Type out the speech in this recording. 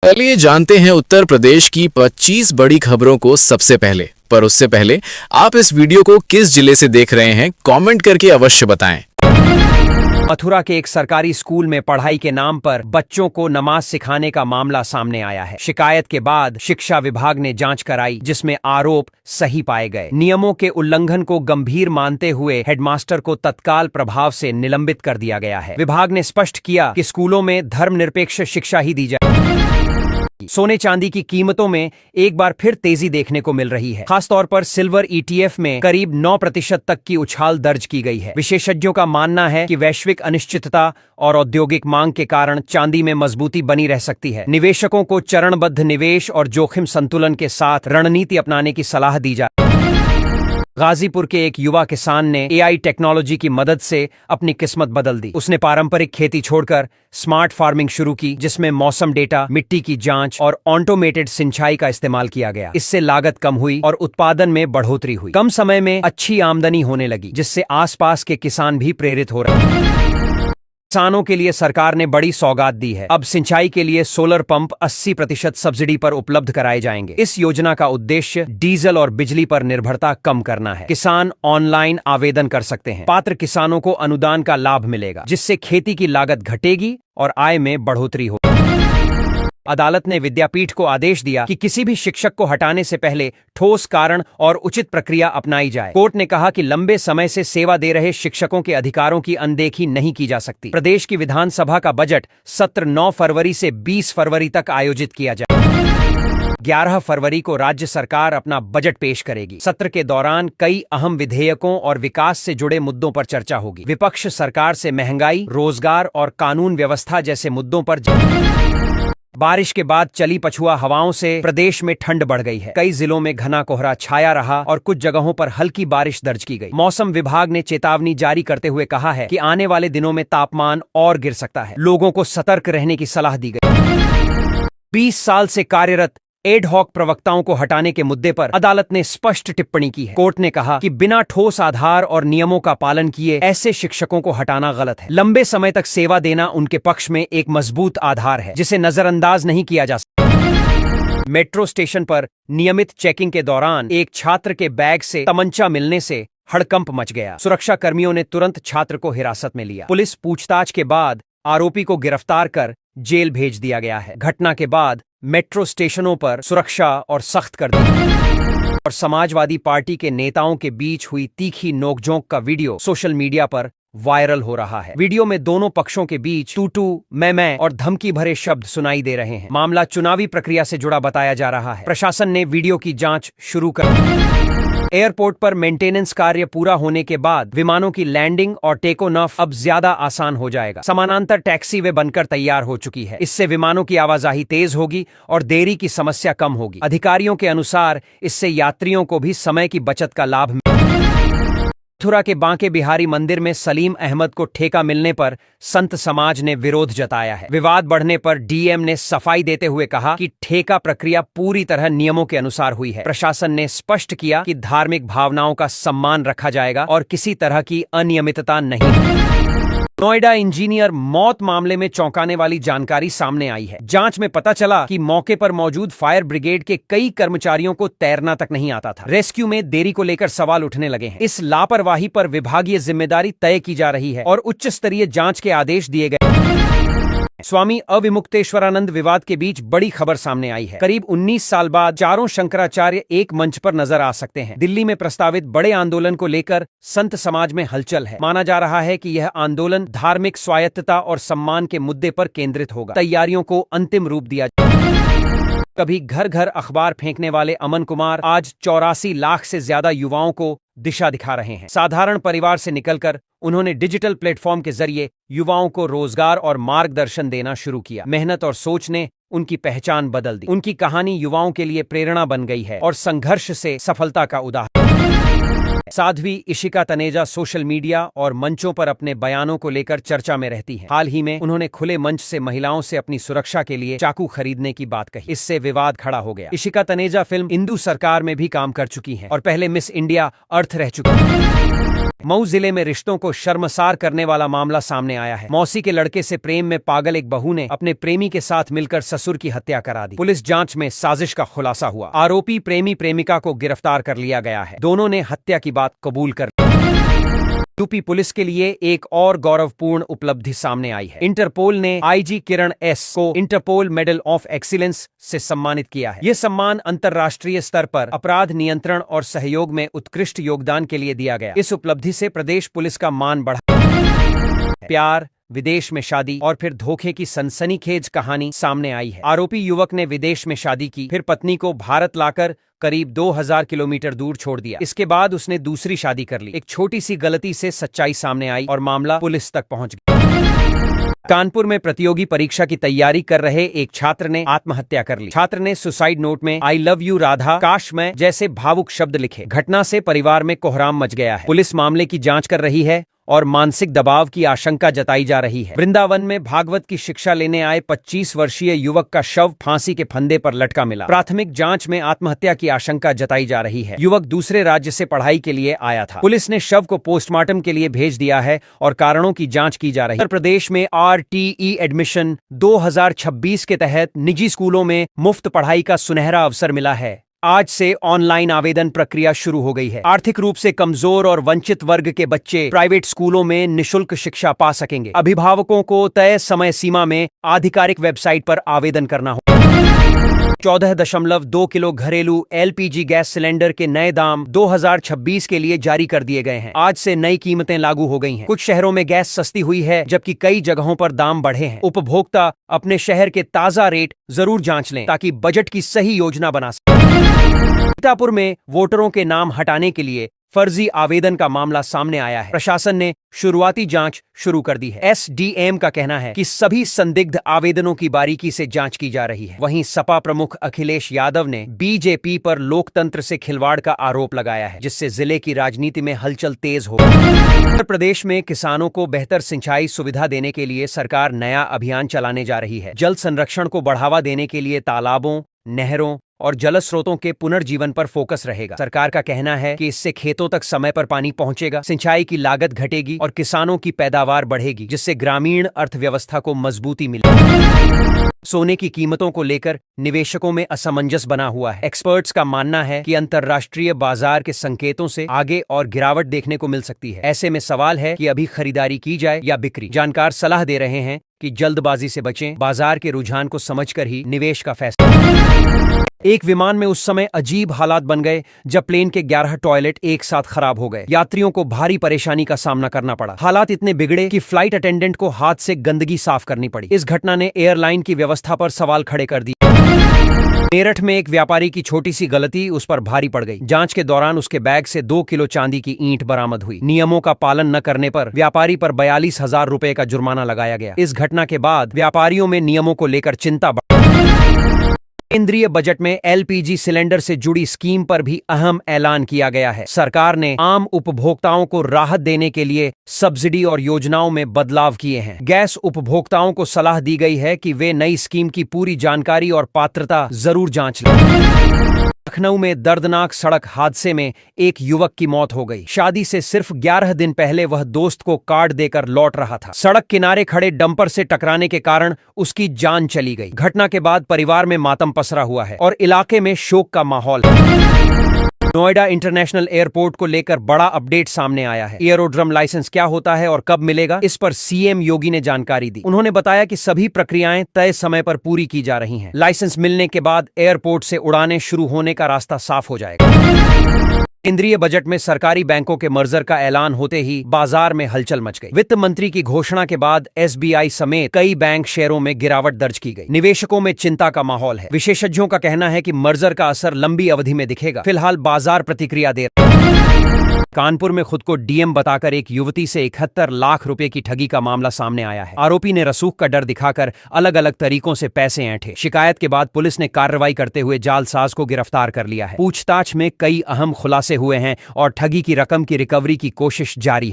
चलिए जानते हैं उत्तर प्रदेश की 25 बड़ी खबरों को सबसे पहले। पर उससे पहले आप इस वीडियो को किस जिले से देख रहे हैं, कमेंट करके अवश्य बताएं। मथुरा के एक सरकारी स्कूल में पढ़ाई के नाम पर बच्चों को नमाज सिखाने का मामला सामने आया है। शिकायत के बाद शिक्षा विभाग ने जांच कराई, जिसमें आरोप सही पाए गए। नियमों के उल्लंघन को गंभीर मानते हुए हेडमास्टर को तत्काल प्रभाव से निलंबित कर दिया गया है। विभाग ने स्पष्ट किया कि स्कूलों में धर्मनिरपेक्ष शिक्षा ही दी जाए। सोने चांदी की कीमतों में एक बार फिर तेजी देखने को मिल रही है। खासतौर पर सिल्वर ETF में करीब 9% तक की उछाल दर्ज की गई है। विशेषज्ञों का मानना है कि वैश्विक अनिश्चितता और औद्योगिक मांग के कारण चांदी में मजबूती बनी रह सकती है। निवेशकों को चरणबद्ध निवेश और जोखिम संतुलन के साथ रणनीति अपनाने की सलाह दी जा। गाजीपुर के एक युवा किसान ने AI टेक्नोलॉजी की मदद से अपनी किस्मत बदल दी। उसने पारंपरिक खेती छोड़कर स्मार्ट फार्मिंग शुरू की, जिसमें मौसम डेटा, मिट्टी की जांच और ऑटोमेटेड सिंचाई का इस्तेमाल किया गया। इससे लागत कम हुई और उत्पादन में बढ़ोतरी हुई। कम समय में अच्छी आमदनी होने लगी, जिससे आसपास के किसान भी प्रेरित हो रहे हैं। किसानों के लिए सरकार ने बड़ी सौगात दी है। अब सिंचाई के लिए सोलर पंप 80% सब्सिडी पर उपलब्ध कराए जाएंगे। इस योजना का उद्देश्य डीजल और बिजली पर निर्भरता कम करना है। किसान ऑनलाइन आवेदन कर सकते हैं। पात्र किसानों को अनुदान का लाभ मिलेगा, जिससे खेती की लागत घटेगी और आय में बढ़ोतरी होगी। अदालत ने विद्यापीठ को आदेश दिया कि किसी भी शिक्षक को हटाने से पहले ठोस कारण और उचित प्रक्रिया अपनाई जाए। कोर्ट ने कहा कि लंबे समय से सेवा दे रहे शिक्षकों के अधिकारों की अनदेखी नहीं की जा सकती। प्रदेश की विधानसभा का बजट सत्र 9 फरवरी से 20 फरवरी तक आयोजित किया जाए। 11 फरवरी को राज्य सरकार अपना बजट पेश करेगी। सत्र के दौरान कई अहम विधेयकों और विकास से जुड़े मुद्दों पर चर्चा होगी। विपक्ष सरकार से महंगाई, रोजगार और कानून व्यवस्था जैसे मुद्दों पर बारिश के बाद चली पछुआ हवाओं से प्रदेश में ठंड बढ़ गई है। कई जिलों में घना कोहरा छाया रहा और कुछ जगहों पर हल्की बारिश दर्ज की गई। मौसम विभाग ने चेतावनी जारी करते हुए कहा है कि आने वाले दिनों में तापमान और गिर सकता है। लोगों को सतर्क रहने की सलाह दी गई। 20 साल से कार्यरत एडहॉक प्रवक्ताओं को हटाने के मुद्दे पर अदालत ने स्पष्ट टिप्पणी की है। कोर्ट ने कहा कि बिना ठोस आधार और नियमों का पालन किए ऐसे शिक्षकों को हटाना गलत है। लंबे समय तक सेवा देना उनके पक्ष में एक मजबूत आधार है, जिसे नजरअंदाज नहीं किया जा सकता। मेट्रो स्टेशन पर नियमित चेकिंग के दौरान एक छात्र के बैग से तमंचा मिलने से हड़कंप मच गया। सुरक्षा कर्मियों ने तुरंत छात्र को हिरासत में लिया। पुलिस पूछताछ के बाद आरोपी को गिरफ्तार कर जेल भेज दिया गया है। घटना के बाद मेट्रो स्टेशनों पर सुरक्षा और सख्त कर दी और समाजवादी पार्टी के नेताओं के बीच हुई तीखी नोकझोंक का वीडियो सोशल मीडिया पर वायरल हो रहा है। वीडियो में दोनों पक्षों के बीच तू तू मैं और धमकी भरे शब्द सुनाई दे रहे हैं। मामला चुनावी प्रक्रिया से जुड़ा बताया जा रहा है। प्रशासन ने वीडियो की जांच शुरू कर दी। एयरपोर्ट पर मेंटेनेंस कार्य पूरा होने के बाद विमानों की लैंडिंग और टेक ऑफ अब ज्यादा आसान हो जाएगा। समानांतर टैक्सीवे बनकर तैयार हो चुकी है। इससे विमानों की आवाजाही तेज होगी और देरी की समस्या कम होगी। अधिकारियों के अनुसार इससे यात्रियों को भी समय की बचत का लाभ। मथुरा के बांके बिहारी मंदिर में सलीम अहमद को ठेका मिलने पर संत समाज ने विरोध जताया है। विवाद बढ़ने पर डीएम ने सफाई देते हुए कहा कि ठेका प्रक्रिया पूरी तरह नियमों के अनुसार हुई है। प्रशासन ने स्पष्ट किया कि धार्मिक भावनाओं का सम्मान रखा जाएगा और किसी तरह की अनियमितता नहीं। नोएडा इंजीनियर मौत मामले में चौंकाने वाली जानकारी सामने आई है। जांच में पता चला कि मौके पर मौजूद फायर ब्रिगेड के कई कर्मचारियों को तैरना तक नहीं आता था। रेस्क्यू में देरी को लेकर सवाल उठने लगे हैं। इस लापरवाही पर विभागीय जिम्मेदारी तय की जा रही है और उच्च स्तरीय जांच के आदेश दिए गए। स्वामी अविमुक्तेश्वरानंद विवाद के बीच बड़ी खबर सामने आई है। करीब 19 साल बाद चारों शंकराचार्य एक मंच पर नजर आ सकते हैं। दिल्ली में प्रस्तावित बड़े आंदोलन को लेकर संत समाज में हलचल है। माना जा रहा है कि यह आंदोलन धार्मिक स्वायत्तता और सम्मान के मुद्दे पर केंद्रित होगा। तैयारियों को अंतिम रूप दिया। कभी घर घर अखबार फेंकने वाले अमन कुमार आज 84 लाख से ज्यादा युवाओं को दिशा दिखा रहे हैं। साधारण परिवार से निकलकर उन्होंने डिजिटल प्लेटफॉर्म के जरिए युवाओं को रोजगार और मार्गदर्शन देना शुरू किया। मेहनत और सोच ने उनकी पहचान बदल दी। उनकी कहानी युवाओं के लिए प्रेरणा बन गई है और संघर्ष से सफलता का उदाहरण। साध्वी इशिका तनेजा सोशल मीडिया और मंचों पर अपने बयानों को लेकर चर्चा में रहती हैं। हाल ही में उन्होंने खुले मंच से महिलाओं से अपनी सुरक्षा के लिए चाकू खरीदने की बात कही। इससे विवाद खड़ा हो गया। इशिका तनेजा फिल्म इंदु सरकार में भी काम कर चुकी हैं और पहले मिस इंडिया अर्थ रह चुकी हैं। मऊ जिले में रिश्तों को शर्मसार करने वाला मामला सामने आया है। मौसी के लड़के से प्रेम में पागल एक बहू ने अपने प्रेमी के साथ मिलकर ससुर की हत्या करा दी। पुलिस जांच में साजिश का खुलासा हुआ। आरोपी प्रेमी प्रेमिका को गिरफ्तार कर लिया गया है। दोनों ने हत्या की बात कबूल कर यूपी पुलिस के लिए एक और गौरवपूर्ण उपलब्धि सामने आई है। इंटरपोल ने आईजी किरण एस को इंटरपोल मेडल ऑफ एक्सीलेंस से सम्मानित किया है। यह सम्मान अंतर्राष्ट्रीय स्तर पर अपराध नियंत्रण और सहयोग में उत्कृष्ट योगदान के लिए दिया गया। इस उपलब्धि से प्रदेश पुलिस का मान बढ़ा। प्यार, विदेश में शादी और फिर धोखे की सनसनीखेज कहानी सामने आई है। आरोपी युवक ने विदेश में शादी की, फिर पत्नी को भारत लाकर करीब 2000 किलोमीटर दूर छोड़ दिया। इसके बाद उसने दूसरी शादी कर ली। एक छोटी सी गलती से सच्चाई सामने आई और मामला पुलिस तक पहुंच गया। कानपुर में प्रतियोगी परीक्षा की तैयारी कर रहे एक छात्र ने आत्महत्या कर ली। छात्र ने सुसाइड नोट में आई लव यू राधा, काश मैं जैसे भावुक शब्द लिखे। घटना से परिवार में कोहराम मच गया है। पुलिस मामले की जांच कर रही है और मानसिक दबाव की आशंका जताई जा रही है। वृंदावन में भागवत की शिक्षा लेने आए 25 वर्षीय युवक का शव फांसी के फंदे पर लटका मिला। प्राथमिक जांच में आत्महत्या की आशंका जताई जा रही है। युवक दूसरे राज्य से पढ़ाई के लिए आया था। पुलिस ने शव को पोस्टमार्टम के लिए भेज दिया है और कारणों की जांच की जा रही है। उत्तर प्रदेश में RTE एडमिशन 2026 के तहत निजी स्कूलों में मुफ्त पढ़ाई का सुनहरा अवसर मिला है। आज से ऑनलाइन आवेदन प्रक्रिया शुरू हो गई है। आर्थिक रूप से कमजोर और वंचित वर्ग के बच्चे प्राइवेट स्कूलों में निशुल्क शिक्षा पा सकेंगे। अभिभावकों को तय समय सीमा में आधिकारिक वेबसाइट पर आवेदन करना होगा। 14.2 किलो घरेलू LPG गैस सिलेंडर के नए दाम 2026 के लिए जारी कर दिए गए हैं। आज से नई कीमतें लागू हो गई हैं। कुछ शहरों में गैस सस्ती हुई है, जबकि कई जगहों पर दाम बढ़े हैं। उपभोक्ता अपने शहर के ताजा रेट जरूर जांच लें ताकि बजट की सही योजना बना सकें। सीतापुर में वोटरों के नाम हटाने के लिए फर्जी आवेदन का मामला सामने आया है। प्रशासन ने शुरुआती जांच शुरू कर दी है। SDM का कहना है कि सभी संदिग्ध आवेदनों की बारीकी से जांच की जा रही है। वहीं सपा प्रमुख अखिलेश यादव ने BJP पर लोकतंत्र से खिलवाड़ का आरोप लगाया है, जिससे जिले की राजनीति में हलचल तेज हो गई। उत्तर प्रदेश में किसानों को बेहतर सिंचाई सुविधा देने के लिए सरकार नया अभियान चलाने जा रही है। जल संरक्षण को बढ़ावा देने के लिए तालाबों, नहरों और जल स्रोतों के पुनर्जीवन पर फोकस रहेगा। सरकार का कहना है कि इससे खेतों तक समय पर पानी पहुंचेगा, सिंचाई की लागत घटेगी और किसानों की पैदावार बढ़ेगी, जिससे ग्रामीण अर्थव्यवस्था को मजबूती मिलेगी। सोने की कीमतों को लेकर निवेशकों में असमंजस बना हुआ है। एक्सपर्ट्स का मानना है कि अंतर्राष्ट्रीय बाजार के संकेतों से आगे और गिरावट देखने को मिल सकती है। ऐसे में सवाल है कि अभी खरीदारी की जाए या बिक्री। जानकार सलाह दे रहे हैं कि जल्दबाजी से बचें, बाजार के रुझान को समझकर ही निवेश का फैसला। एक विमान में उस समय अजीब हालात बन गए जब प्लेन के 11 टॉयलेट एक साथ खराब हो गए। यात्रियों को भारी परेशानी का सामना करना पड़ा। हालात इतने बिगड़े कि फ्लाइट अटेंडेंट को हाथ से गंदगी साफ करनी पड़ी। इस घटना ने एयरलाइन की व्यवस्था पर सवाल खड़े कर दिए। मेरठ में एक व्यापारी की छोटी सी गलती उस पर भारी पड़ गई। जांच के दौरान उसके बैग से 2 किलो चांदी की ईंट बरामद हुई। नियमों का पालन न करने पर व्यापारी पर 42,000 रुपए का जुर्माना लगाया गया। इस घटना के बाद व्यापारियों में नियमों को लेकर चिंता बढ़। केंद्रीय बजट में LPG सिलेंडर से जुड़ी स्कीम पर भी अहम ऐलान किया गया है। सरकार ने आम उपभोक्ताओं को राहत देने के लिए सब्सिडी और योजनाओं में बदलाव किए हैं। गैस उपभोक्ताओं को सलाह दी गई है कि वे नई स्कीम की पूरी जानकारी और पात्रता जरूर जांच लें। लखनऊ में दर्दनाक सड़क हादसे में एक युवक की मौत हो गई। शादी से सिर्फ 11 दिन पहले वह दोस्त को कार्ड देकर लौट रहा था। सड़क किनारे खड़े डंपर से टकराने के कारण उसकी जान चली गई। घटना के बाद परिवार में मातम पसरा हुआ है और इलाके में शोक का माहौल है। नोएडा इंटरनेशनल एयरपोर्ट को लेकर बड़ा अपडेट सामने आया है। एयरोड्रम लाइसेंस क्या होता है और कब मिलेगा, इस पर CM योगी ने जानकारी दी। उन्होंने बताया कि सभी प्रक्रियाएं तय समय पर पूरी की जा रही हैं। लाइसेंस मिलने के बाद एयरपोर्ट से उड़ानें शुरू होने का रास्ता साफ हो जाएगा। केंद्रीय बजट में सरकारी बैंकों के मर्जर का ऐलान होते ही बाजार में हलचल मच गई। वित्त मंत्री की घोषणा के बाद SBI समेत कई बैंक शेयरों में गिरावट दर्ज की गई। निवेशकों में चिंता का माहौल है। विशेषज्ञों का कहना है कि मर्जर का असर लंबी अवधि में दिखेगा। फिलहाल बाजार प्रतिक्रिया दे रहा है। कानपुर में खुद को DM बताकर एक युवती से 71 लाख रुपए की ठगी का मामला सामने आया है। आरोपी ने रसूख का डर दिखाकर अलग अलग तरीकों से पैसे ऐंठे। शिकायत के बाद पुलिस ने कार्रवाई करते हुए जालसाज को गिरफ्तार कर लिया है। पूछताछ में कई अहम खुलासे हुए हैं और ठगी की रकम की रिकवरी की कोशिश जारी है।